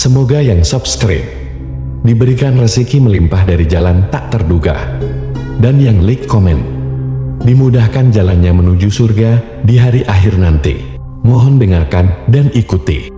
Semoga yang subscribe diberikan rezeki melimpah dari jalan tak terduga, dan yang like komen dimudahkan jalannya menuju surga di hari akhir nanti. Mohon dengarkan dan ikuti.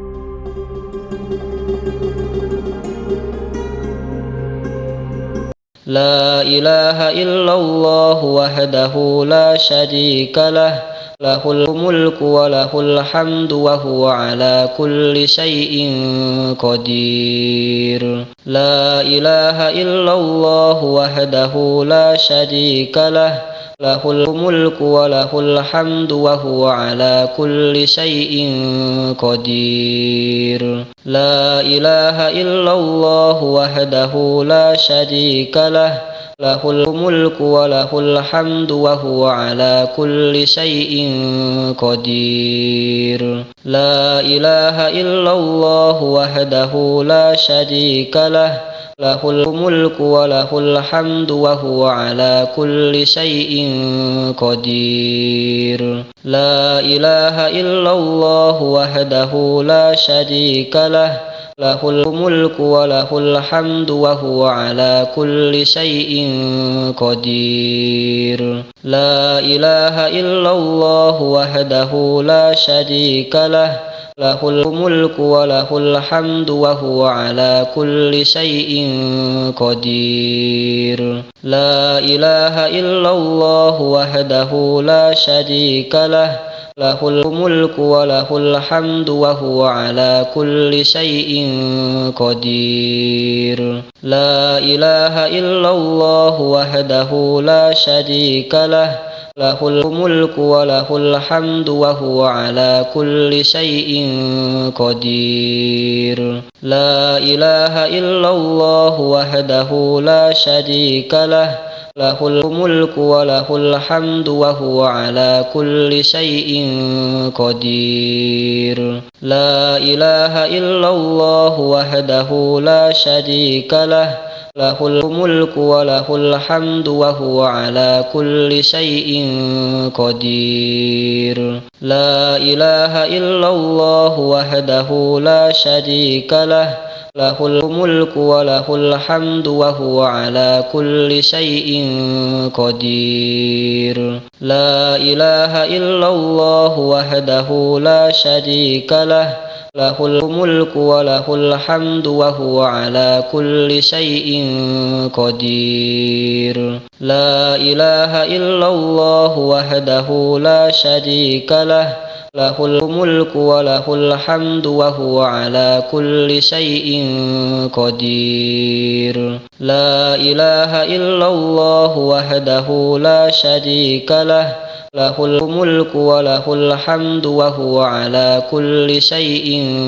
La ilaha illallah wahdahu la syarika lah, lahul mulku wa lahul hamdu wa huwa ala kulli syai'in qadir. La ilaha illallah wahdahu la syarika lah, lahul mulku wa lahul hamdu wa huwa ala kulli syai'in qadir. La ilaha illallah wahdahu la syarika lah, lahul mulku wa lahul hamdu wa huwa ala kulli syai'in qadir. La ilaha illallah wahdahu la syarika lah, lahul mulku wa lahul hamdu wa huwa ala kulli syai'in qadir. La ilaha illallah wahdahu la syarika lah, lahul mulku wa lahul hamdu wa huwa ala kulli syai'in qadir. La ilaha illallah wahdahu la syarika lah, lahul mulku wa lahul hamdu wa huwa ala kulli syai'in qadir. La ilaha illallah wahdahu la syarika lah, lahul mulku wa lahul hamdu wa huwa ala kulli syai'in qadir. La ilaha illallah wahdahu la syarika lah, lahul mulku wa lahul hamdu wa huwa ala kulli syai'in qadir. La ilaha illallah wahdahu la syarika lah, lahul mulku wa lahul hamdu wa huwa ala kulli syai'in qadir. La ilaha illallah wahdahu la syarika lah, lahul mulku wa lahul hamdu wa huwa ala kulli syai'in qadir. La ilaha illallah wahdahu la syarika lah, lahul mulku wa lahul hamdu wa huwa ala kulli syai'in qadir. La ilaha illallah wahdahu la syarika lah, lahul mulku wa lahul hamdu wa huwa ala kulli syai'in qadir. La ilaha illallah wahdahu la syarika lah, lahul mulku wa lahul hamdu wa huwa ala kulli syai'in qadir. La ilaha illallah wahdahu la syarika lah, lahul mulku wa lahul hamdu wa huwa ala kulli syai'in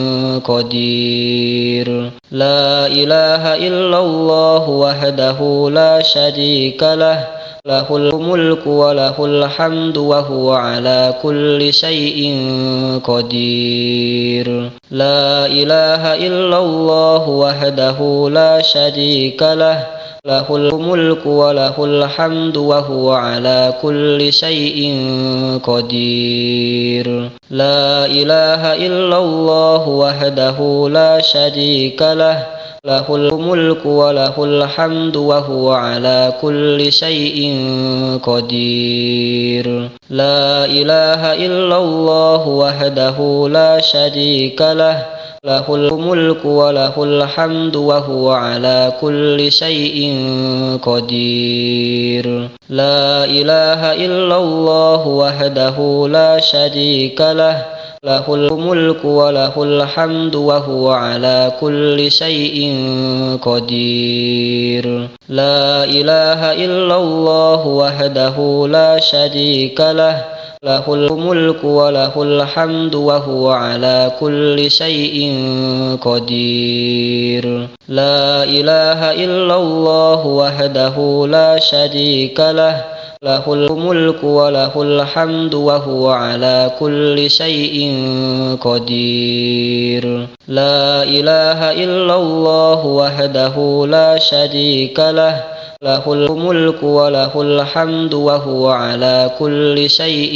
qadir. La ilaha illallah wahdahu la syarika lah, lahul mulku wa lahul hamdu wa huwa ala kulli syai'in qadir. La ilaha illallah wahdahu la syarika lah, lahul mulku wa lahul hamdu wa huwa ala kulli syai'in qadir. La ilaha illallah wahdahu la syarika lah, lahul mulku wa lahul hamdu wa huwa ala kulli syai'in qadir. La ilaha illallah wahdahu la syarika lah, lahul mulku wa lahul hamdu wa huwa ala kulli syai'in qadir. La ilaha illallah wahdahu la syarika lah, lahul mulku wa lahul hamdu wa huwa ala kulli syai'in qadir. La ilaha illallah wahdahu la syarika lah, lahul mulku wa lahul hamdu wa huwa ala kulli syai'in qadir. La ilaha illallah wahdahu la syarika lah, lahul mulku wa lahul hamdu wa huwa ala kulli syai'in qadir. La ilaha illallah wahdahu la syarika lah, له الملك وله الحمد وهو على كل شيء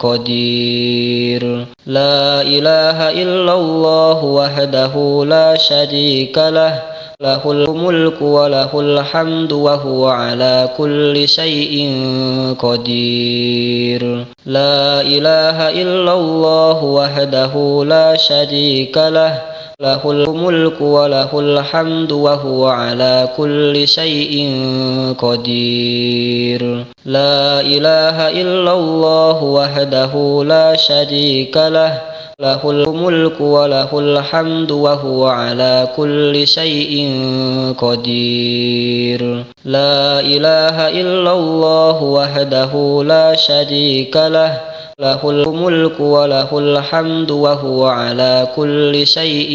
قدير لا إله إلا الله وحده لا شريك له له الملك وله الحمد وهو على كل شيء قدير لا إله إلا الله وحده لا شريك له له الملك وله الحمد وهو على كل شيء قدير لا إله إلا الله وحده لا شريك له له الملك وله الحمد وهو على كل شيء قدير لا إله إلا الله وحده لا شريك له له الملك وله الحمد وهو على كل شيء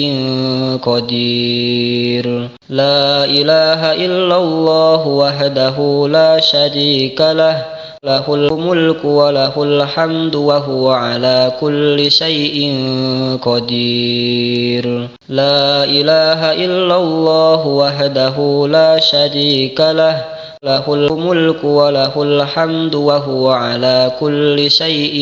قدير لا إله إلا الله وحده لا شريك له له الملك وله الحمد وهو على كل شيء قدير لا إله إلا الله وحده لا شريك له له الملك وله الحمد وهو على كل شيء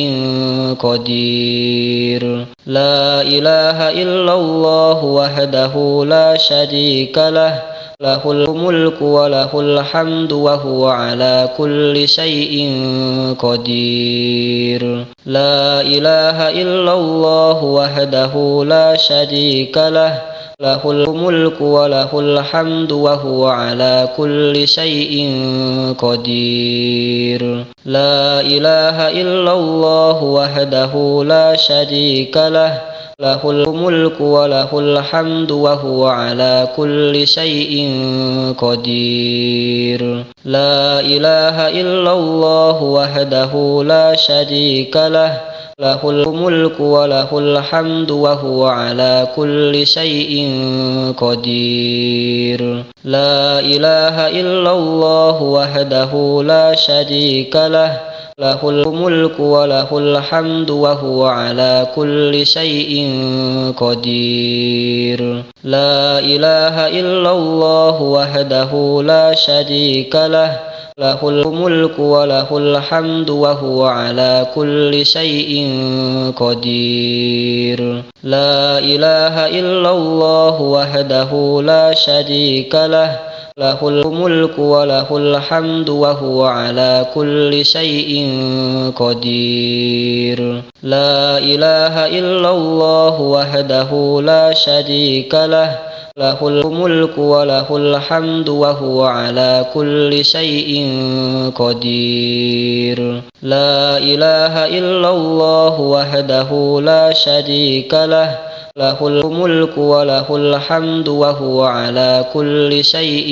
قدير لا إله إلا الله وحده لا شريك له له الملك وله الحمد وهو على كل شيء قدير لا إله إلا الله وحده لا شريك له له الملك وله الحمد وهو على كل شيء قدير لا إله إلا الله وحده لا شريك له له الملك وله الحمد وهو على كل شيء قدير لا إله إلا الله وحده لا شريك له له الملك وله الحمد وهو على كل شيء قدير لا إله إلا الله وحده لا شريك له له الملك وله الحمد وهو على كل شيء قدير لا إله إلا الله وحده لا شريك له له الملك وله الحمد وهو على كل شيء قدير لا إله إلا الله وحده لا شريك له له الملك وله الحمد وهو على كل شيء قدير لا إله إلا الله وحده لا شريك له له الملك وله الحمد وهو على كل شيء قدير لا إله إلا الله وحده لا شريك له له الملك وله الحمد وهو على كل شيء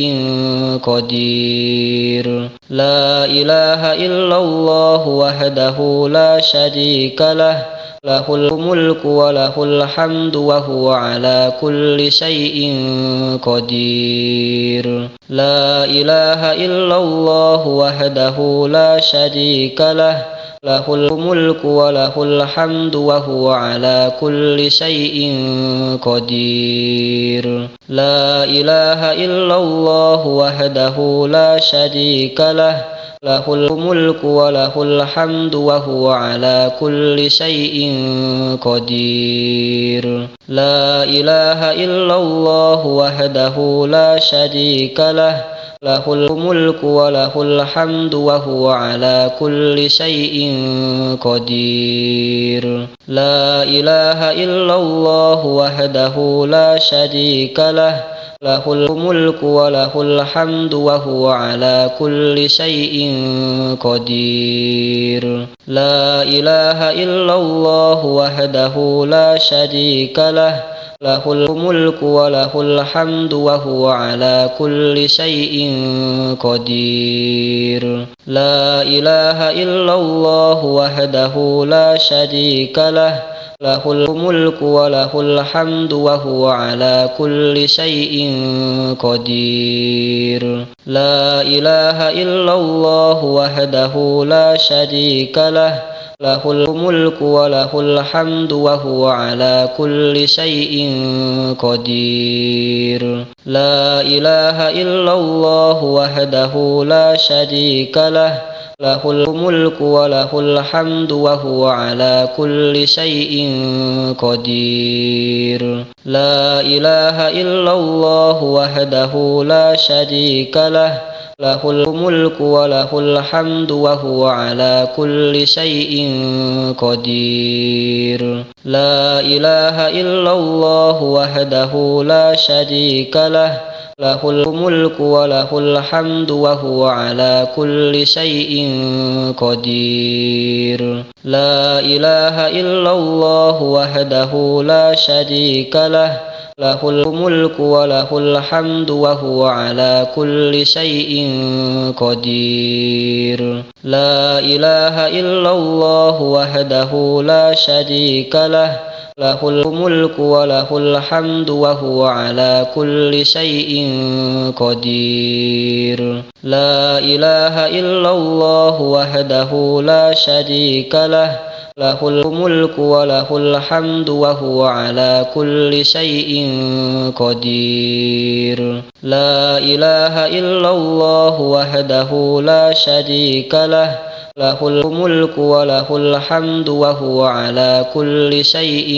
قدير لا إله إلا الله وحده لا شريك له له الملك وله الحمد وهو على كل شيء قدير لا إله إلا الله وحده لا شريك له له الملك وله الحمد وهو على كل شيء قدير لا إله إلا الله وحده لا شريك له له الملك وله الحمد وهو على كل شيء قدير لا إله إلا الله وحده لا شريك له له الملك وله الحمد وهو على كل شيء قدير لا إله إلا الله وحده لا شريك له له الملك وله الحمد وهو على كل شيء قدير لا إله إلا الله وحده لا شريك له له الملك وله الحمد وهو على كل شيء قدير لا إله إلا الله وحده لا شريك له له الملك وله الحمد وهو على كل شيء قدير لا إله إلا الله وحده لا شريك له له الملك وله الحمد وهو على كل شيء قدير لا إله إلا الله وحده لا شريك له له الملك وله الحمد وهو على كل شيء قدير لا إله إلا الله وحده لا شريك له له الملك وله الحمد وهو على كل شيء قدير لا إله إلا الله وحده لا شريك له له الملك وله الحمد وهو على كل شيء قدير لا إله إلا الله وحده لا شريك له له الملك وله الحمد وهو على كل شيء قدير لا إله إلا الله وحده لا شريك له له الملك وله الحمد وهو على كل شيء قدير لا إله إلا الله وحده لا شريك له له الملك وله الحمد وهو على كل شيء قدير لا إله إلا الله وحده لا شريك له له الملك وله الحمد وهو على كل شيء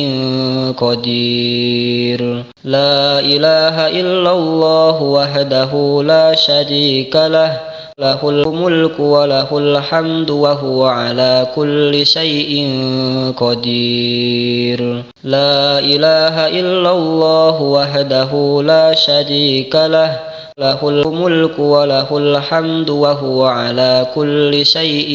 قدير لا إله إلا الله وحده لا شريك له له الملك وله الحمد وهو على كل شيء قدير لا إله إلا الله وحده لا شريك له له الملك وله الحمد وهو على كل شيء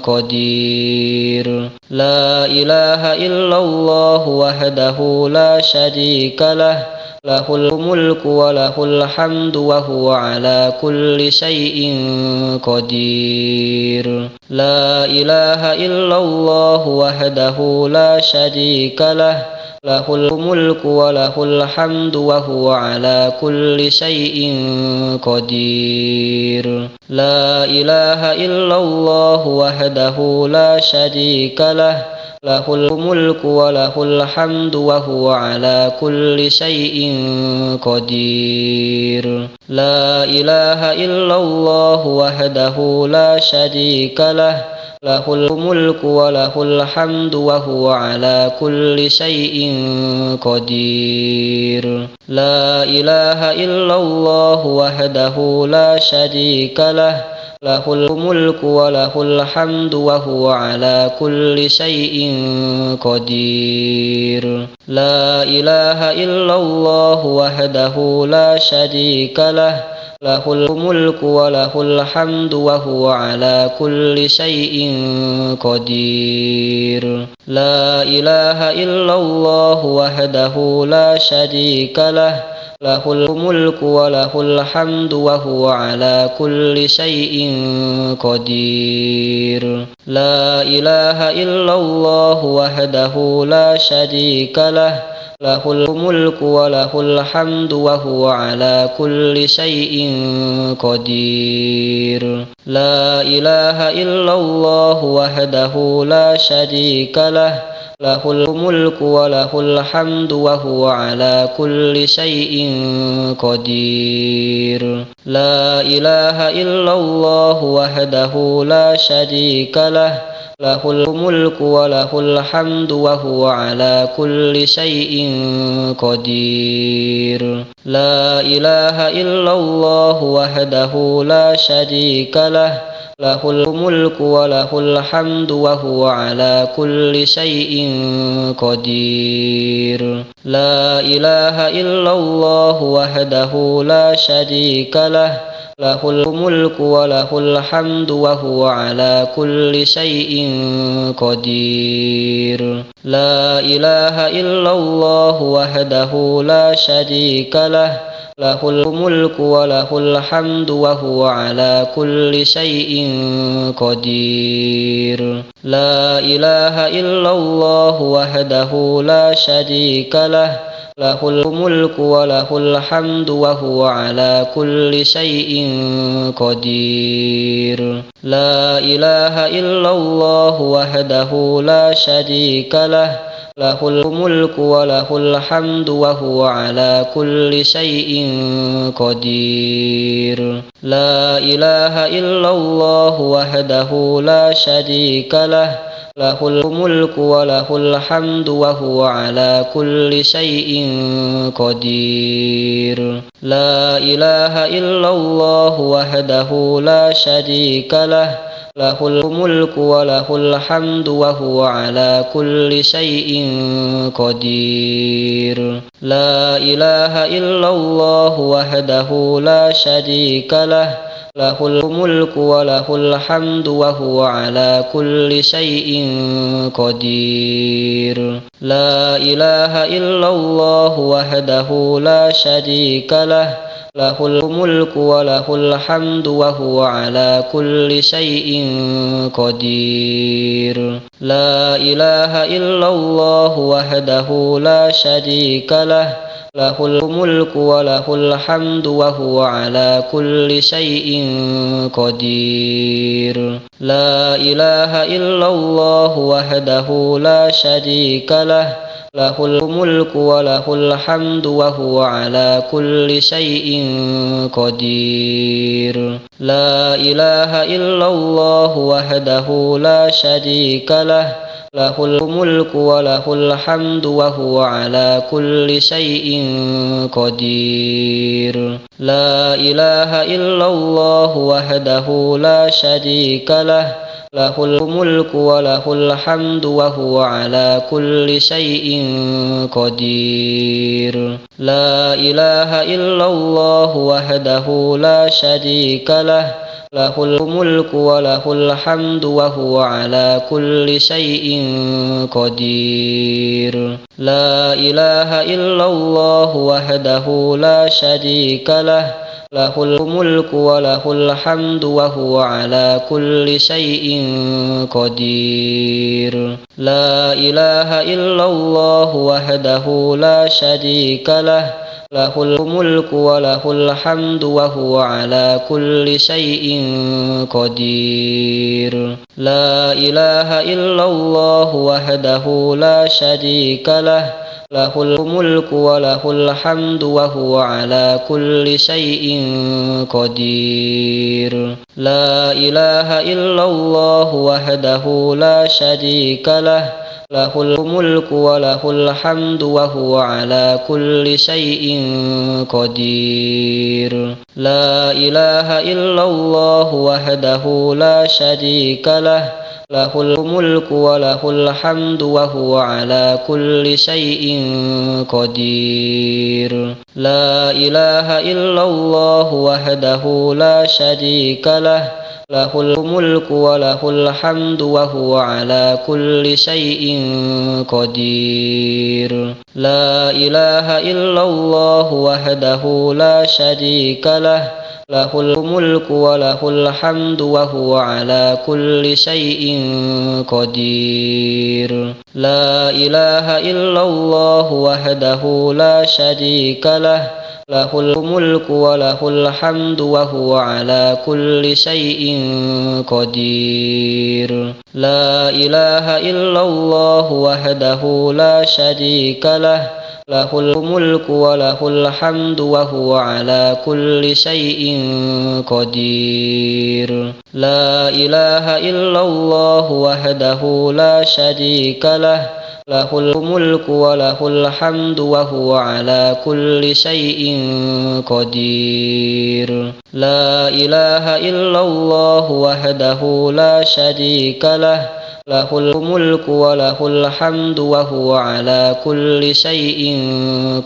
قدير لا إله إلا الله وحده لا شريك له له الملك وله الحمد وهو على كل شيء قدير لا إله إلا الله وحده لا شريك له له الملك وله الحمد وهو على كل شيء قدير لا إله إلا الله وحده لا شريك له له الملك وله الحمد وهو على كل شيء قدير لا إله إلا الله وحده لا شريك له له الملك وله الحمد وهو على كل شيء قدير لا إله إلا الله وحده لا شريك له له الملك وله الحمد وهو على كل شيء قدير لا إله إلا الله وحده لا شريك له له الملك وله الحمد وهو على كل شيء قدير لا إله إلا الله وحده لا شريك له له الملك وله الحمد وهو على كل شيء قدير لا إله إلا الله وحده لا شريك له له الملك وله الحمد وهو على كل شيء قدير لا إله إلا الله وحده لا شريك له له الملك وله الحمد وهو على كل شيء قدير لا إله إلا الله وحده لا شريك له له الملك وله الحمد وهو على كل شيء قدير لا إله إلا الله وحده لا شريك له له الملك وله الحمد وهو على كل شيء قدير لا إله إلا الله وحده لا شريك له له الملك وله الحمد وهو على كل شيء قدير لا إله إلا الله وحده لا شريك له له الملك وله الحمد وهو على كل شيء قدير لا إله إلا الله وحده لا شريك له له الملك وله الحمد وهو على كل شيء قدير. لا إله إلا الله وحده لا شريك له، له الملك وله الحمد وهو على كل شيء قدير. لا إله إلا الله وحده لا شريك له، له الملك وله الحمد وهو على كل شيء قدير. لا إله إلا الله وحده لا شريك له، له الملك وله الحمد وهو على كل شيء قدير. لا إله إلا الله وحده لا شريك له، له الملك وله الحمد وهو على كل شيء قدير. لا إله إلا الله وحده لا شريك له، له الملك وله الحمد وهو على كل شيء قدير. لا إله إلا الله وحده لا شريك له، له الملك وله الحمد وهو على كل شيء قدير. لا إله إلا الله وحده لا شريك له، له الملك وله الحمد وهو على كل شيء قدير. لا إله إلا الله وحده لا شريك له، له الملك وله الحمد وهو على كل شيء قدير. لا إله إلا الله وحده لا شريك له، له الملك وله الحمد وهو على كل شيء قدير. لا إله إلا الله وحده لا شريك له، له الملك وله الحمد وهو على كل شيء قدير. لا إله إلا الله وحده لا شريك له، له الملك وله الحمد وهو على كل شيء قدير. لا إله إلا الله وحده لا شريك له، له الملك وله الحمد وهو على كل شيء قدير. لا إله إلا الله وحده لا شريك له، له الملك وله الحمد وهو على كل شيء قدير. لا إله إلا الله وحده لا شريك له، له الملك وله الحمد وهو على كل شيء قدير. لا إله إلا الله وحده لا شريك له، له الملك وله الحمد وهو على كل شيء قدير. لا إله إلا الله وحده لا شريك له، له الملك وله الحمد وهو على كل شيء قدير. لا إله إلا الله وحده لا شريك له، له الملك وله الحمد وهو على كل شيء قدير. لا إله إلا الله وحده لا شريك له، له الملك وله الحمد وهو على كل شيء قدير. لا إله إلا الله وحده لا شريك له، له الملك وله الحمد وهو على كل شيء قدير. لا إله إلا الله وحده لا شريك له، له الملك وله الحمد وهو على كل شيء قدير. لا إله إلا الله وحده لا شريك له، له الملك وله الحمد وهو على كل شيء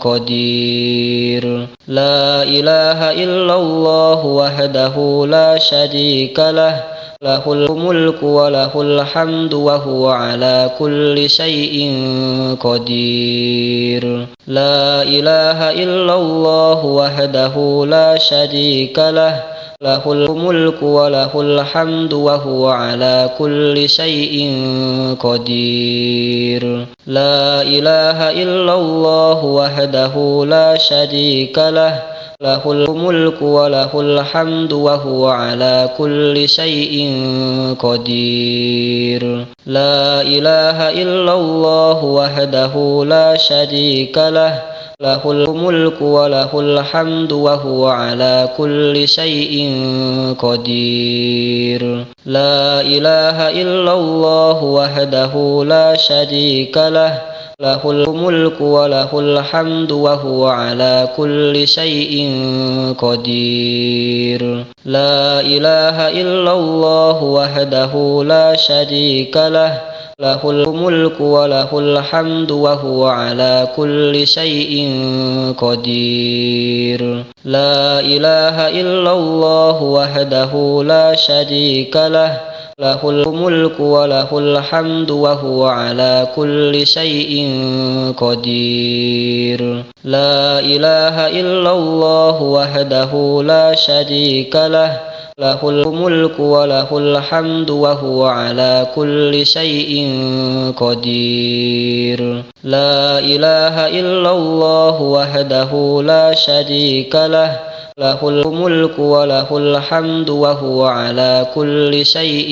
قدير. لا إله إلا الله وحده لا شريك له، له الملك وله الحمد وهو على كل شيء قدير. لا إله إلا الله وحده لا شريك له، له الملك وله الحمد وهو على كل شيء قدير. لا إله إلا الله وحده لا شريك له، له الملك وله الحمد وهو على كل شيء قدير. لا إله إلا الله وحده لا شريك له، له الملك وله الحمد وهو على كل شيء قدير. لا إله إلا الله وحده لا شريك له، له الملك وله الحمد وهو على كل شيء قدير. لا إله إلا الله وحده لا شريك له، له الملك وله الحمد وهو على كل شيء قدير. لا إله إلا الله وحده لا شريك له، له الملك وله الحمد وهو على كل شيء قدير. لا إله إلا الله وحده لا شريك له، له الملك وله الحمد وهو على كل شيء قدير. لا إله إلا الله وحده لا شريك له، له الملك وله الحمد وهو على كل شيء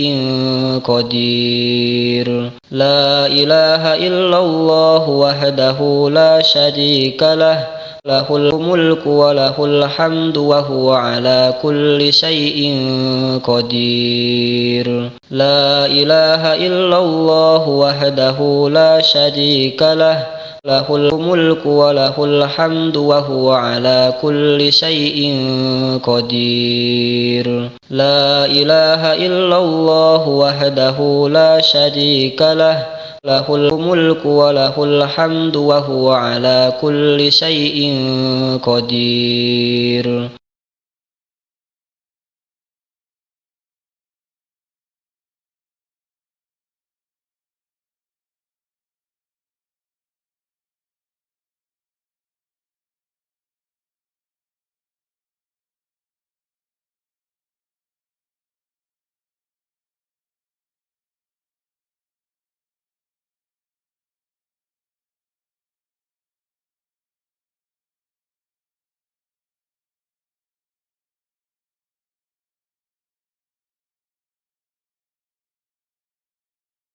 قدير. لا إله إلا الله وحده لا شريك له، له الملك وله الحمد وهو على كل شيء قدير. لا إله إلا الله وحده لا شريك له، له الملك وله الحمد وهو على كل شيء قدير. لا إله إلا الله وحده لا شريك له، له الملك وله الحمد وهو على كل شيء قدير.